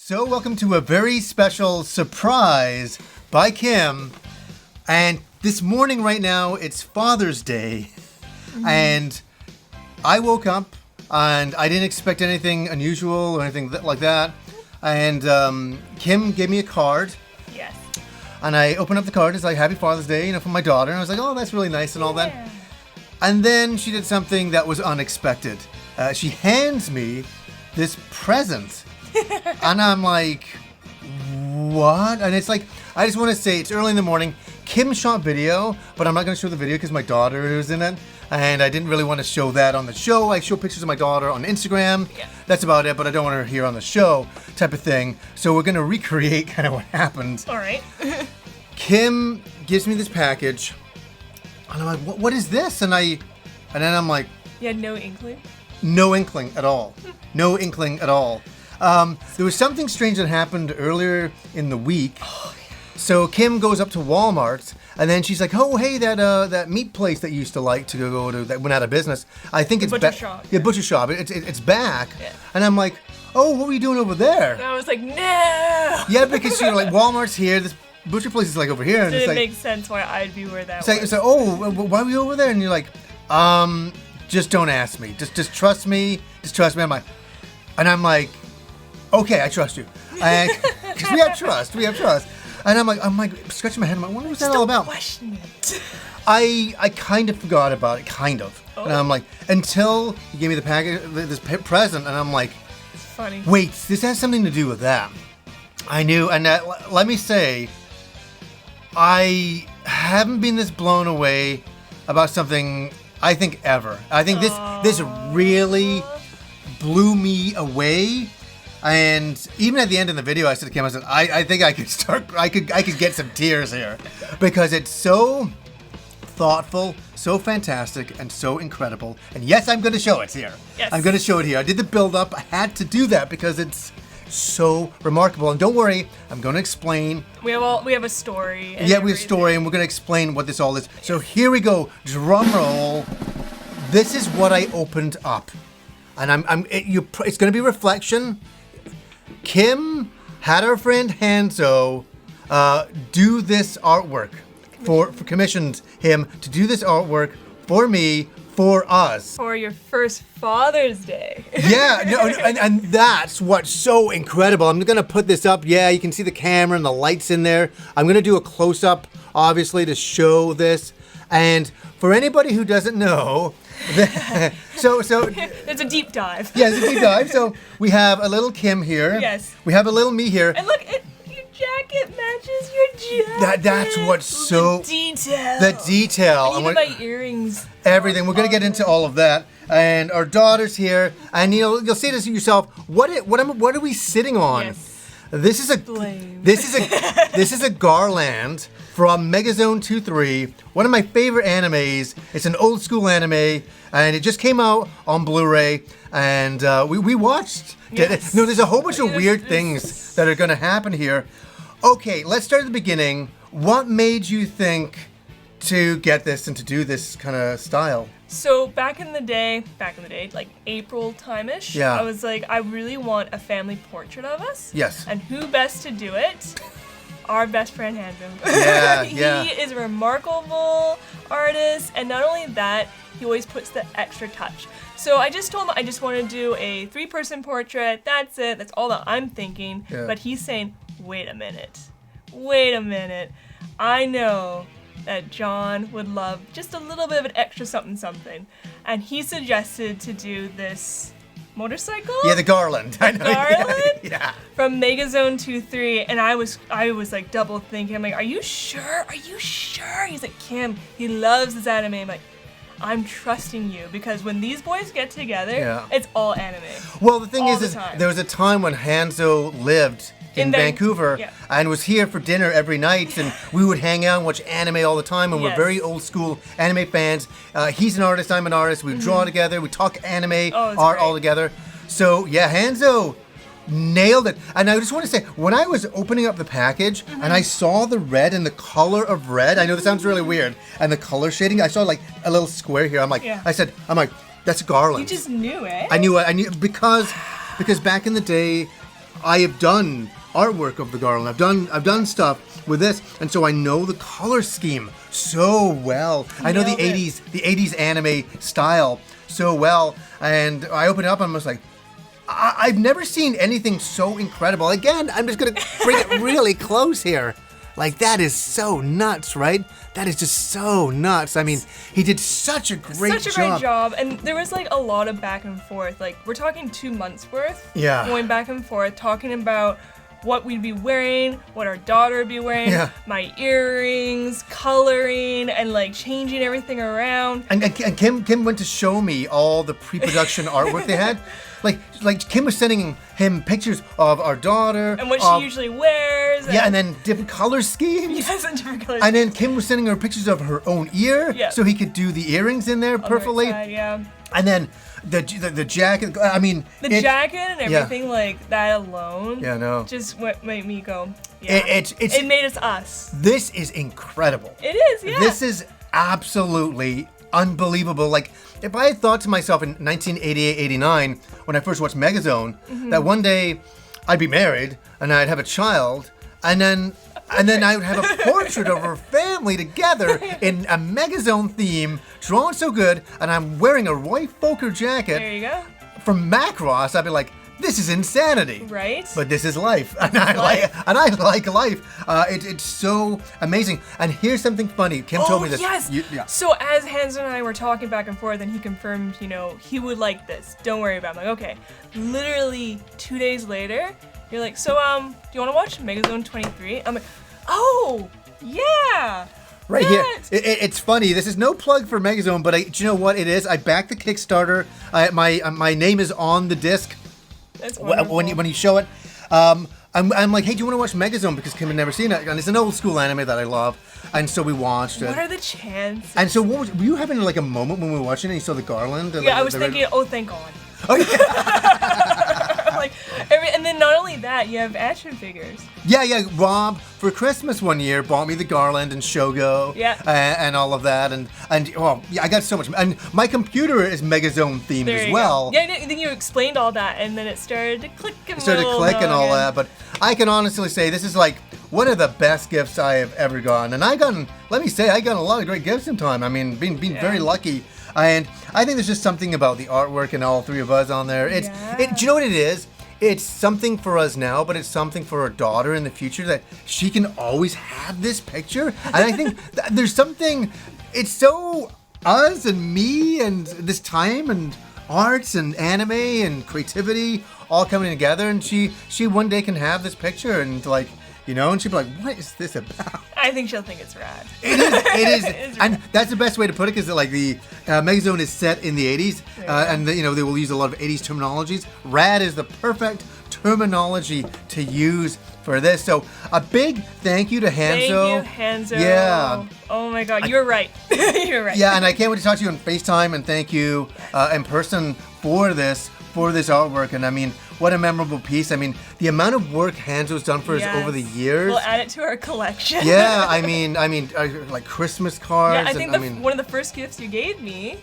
So welcome to a very special surprise by Kim. And this morning right now, it's Father's Day. And I woke up and I didn't expect anything unusual or anything like that. And Kim gave me a card. Yes. And I opened up the card. It's like, Happy Father's Day, from my daughter. And I was like, oh, that's really nice and all that. And then she did something that was unexpected. She hands me this present. And I'm like, what? And it's like, I just want to say, it's early in the morning. Kim shot video, but I'm not going to show the video because my daughter is in it. And I didn't really want to show that on the show. I show pictures of my daughter on Instagram. Yeah. That's about it, but I don't want her here on the show type of thing. So we're going to recreate kind of what happened. All right. Kim gives me this package. And I'm like, what is this? And then I'm like... You had no inkling? No inkling at all. No inkling at all. There was something strange that happened earlier in the week. Oh, yeah. So Kim goes up to Walmart, and then she's like, "Oh, hey, that meat place that you used to like to go to that went out of business. I think it's butcher shop. Yeah, butcher shop. It's back." Yeah. And I'm like, "Oh, what were you doing over there?" And I was like, "No." Yeah, because you're like, Walmart's here. This butcher place is like over here. And Didn't it's like, make sense why I'd be where that was. It's like, oh, why were you over there? And you're like, just don't ask me. Just trust me. Just trust me. I'm like, okay, I trust you. Because we have trust. And I'm like, scratching my head. I'm like, what was that all about? Question it. I kind of forgot about it, kind of. Oh. And I'm like, until you gave me the package, this present, and I'm like, it's funny. Wait, this has something to do with that. I knew, and let me say, I haven't been this blown away about something, I think, ever. I think this really blew me away. And even at the end of the video, I said to Kim, I said, I think I could get some tears here. Because it's so thoughtful, so fantastic, and so incredible. And yes, I'm going to show it here. Yes. I'm going to show it here. I did the build-up. I had to do that because it's so remarkable. And don't worry, I'm going to explain. We have a story. We have a story, and we're going to explain what this all is. So here we go. Drum roll. This is what I opened up. And it's going to be reflection. Kim had our friend Hanzo do this artwork commissioned him to do this artwork for me, for us. For your first Father's Day. Yeah, no, and that's what's so incredible. I'm going to put this up. Yeah, you can see the camera and the lights in there. I'm going to do a close-up, obviously, to show this. And for anybody who doesn't know... so it's a deep dive. Yeah, it's a deep dive. So we have a little Kim here. Yes. We have a little me here. And look, your jacket matches your jacket. That's what's so... The detail. The detail. And even my earrings. Everything. We're going to get into all of that. And our daughter's here. And you'll see this yourself. What are we sitting on? Yes. This is a garland from Megazone 2-3, one of my favorite animes. It's an old school anime, and it just came out on Blu-ray, and we watched yes. it. No, there's a whole bunch of weird things that are going to happen here. Okay, let's start at the beginning. What made you think to get this and to do this kind of style? So back in the day, like April time-ish, yeah. I was like, I really want a family portrait of us. Yes. And who best to do it? Our best friend Hanzo. Yeah, He is a remarkable artist, and not only that, he always puts the extra touch. So I just told him I just want to do a 3-person portrait. That's it. That's all that I'm thinking. Yeah. But he's saying, wait a minute. I know that John would love just a little bit of an extra something. And he suggested to do this motorcycle? Yeah, the garland. I know. Garland? Yeah. From Megazone 2-3. And I was like double thinking. I'm like, are you sure? He's like, Kim, he loves this anime. I'm like, I'm trusting you, because when these boys get together, it's all anime. Well, the thing is there was a time when Hanzo lived in Vancouver and was here for dinner every night, and we would hang out and watch anime all the time, and we're very old school anime fans. He's an artist, I'm an artist. We draw together, we talk anime art all together. So yeah, Hanzo nailed it. And I just want to say, when I was opening up the package and I saw the red and the color of red, I know this sounds really weird, and the color shading, I saw like a little square here. I'm like, I'm like, that's a garland. You just knew it. I knew because back in the day, I have done artwork of the garland. I've done stuff with this, and so I know the color scheme so well. I know the Nailed it. 80s anime style so well, and I open it up and I'm just like, I've never seen anything so incredible. Again, I'm just gonna bring it really close here. Like, that is so nuts, right? That is just so nuts. I mean, he did such a great job. And there was like a lot of back and forth. Like, we're talking 2 months worth. Yeah. Going back and forth, talking about what we'd be wearing, what our daughter would be wearing, my earrings, coloring, and like changing everything around. And Kim went to show me all the pre-production artwork they had. Like Kim was sending him pictures of our daughter. And what she usually wears. And then different color schemes. Yes, and different color And then Kim was sending her pictures of her own ear. Yeah. So he could do the earrings in there perfectly. On the right side, yeah. And then the jacket, I mean. The jacket and everything like that alone. Yeah, no. Just what made me go, yeah. It made us. This is incredible. It is, yeah. This is absolutely unbelievable. Like, if I had thought to myself in 1988-89, when I first watched Megazone, that one day I'd be married and I'd have a child, and then I would have a portrait of our family together in a Megazone theme, drawn so good, and I'm wearing a Roy Fokker jacket There you go. from Macross, I'd be like, this is insanity. Right? But this is life, and I like life. It's so amazing. And here's something funny. Kim told me this. Yes. Yeah. So as Hans and I were talking back and forth, and he confirmed, he would like this. Don't worry about it. I'm like, okay. Literally 2 days later, you're like, so do you want to watch Megazone 23? I'm like, oh yeah. Right here. It's funny. This is no plug for Megazone, but do you know what it is? I backed the Kickstarter. My name is on the disc. That's wonderful. When you show it. I'm like, hey, do you want to watch Megazone? Because Kim had never seen it. And it's an old school anime that I love. And so we watched it. What are the chances? And so were you having like a moment when we were watching it and you saw the garland? And, Yeah, like, I was thinking, oh, thank God. Oh, yeah. Like, and then not only that, you have action figures. Yeah. Rob, for Christmas one year, bought me the garland and Shogo. Yeah. And all of that. And well, yeah, I got so much. And my computer is Megazone themed There as you well. go. Yeah, and then you explained all that, and then it started to click and all that. But I can honestly say this is like one of the best gifts I have ever gotten. And I got a lot of great gifts in time. I mean, being very lucky. And I think there's just something about the artwork and all three of us on there. Do you know what it is? It's something for us now, but it's something for our daughter in the future that she can always have this picture. And I think there's something, it's so us and me and this time and arts and anime and creativity all coming together. And she one day can have this picture and like, and she'd be like, what is this about? I think she'll think it's rad. It is. It is And that's the best way to put it, because like the Megazone is set in the 80s, and they will use a lot of 80s terminologies. Rad is the perfect terminology to use for this. So a big thank you to Hanzo. Thank you, Hanzo. Yeah. Oh my God, you're right. You're right. Yeah, and I can't wait to talk to you on FaceTime, and thank you in person for this artwork. And I mean, what a memorable piece. I mean, the amount of work Hanzo's done for us over the years. We'll add it to our collection. Yeah, I mean, like Christmas cards. Yeah, I think one of the first gifts you gave me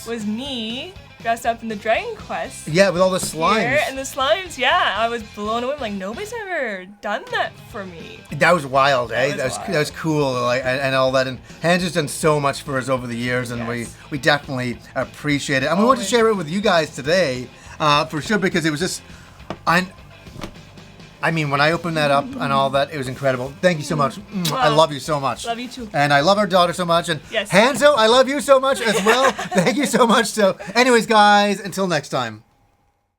was me dressed up in the Dragon Quest. Yeah, with all the slimes. And the slimes, yeah. I was blown away. I'm like, nobody's ever done that for me. That was wild, eh? That was cool, like, and all that. And Hanzo's done so much for us over the years, and we definitely appreciate it. And we want to share it with you guys today, for sure, because it was just... I mean, when I opened that up and all that, it was incredible. Thank you so much. I love you so much. Love you too. And I love our daughter so much. And yes. Hanzo, I love you so much as well. Thank you so much. So anyways, guys, until next time.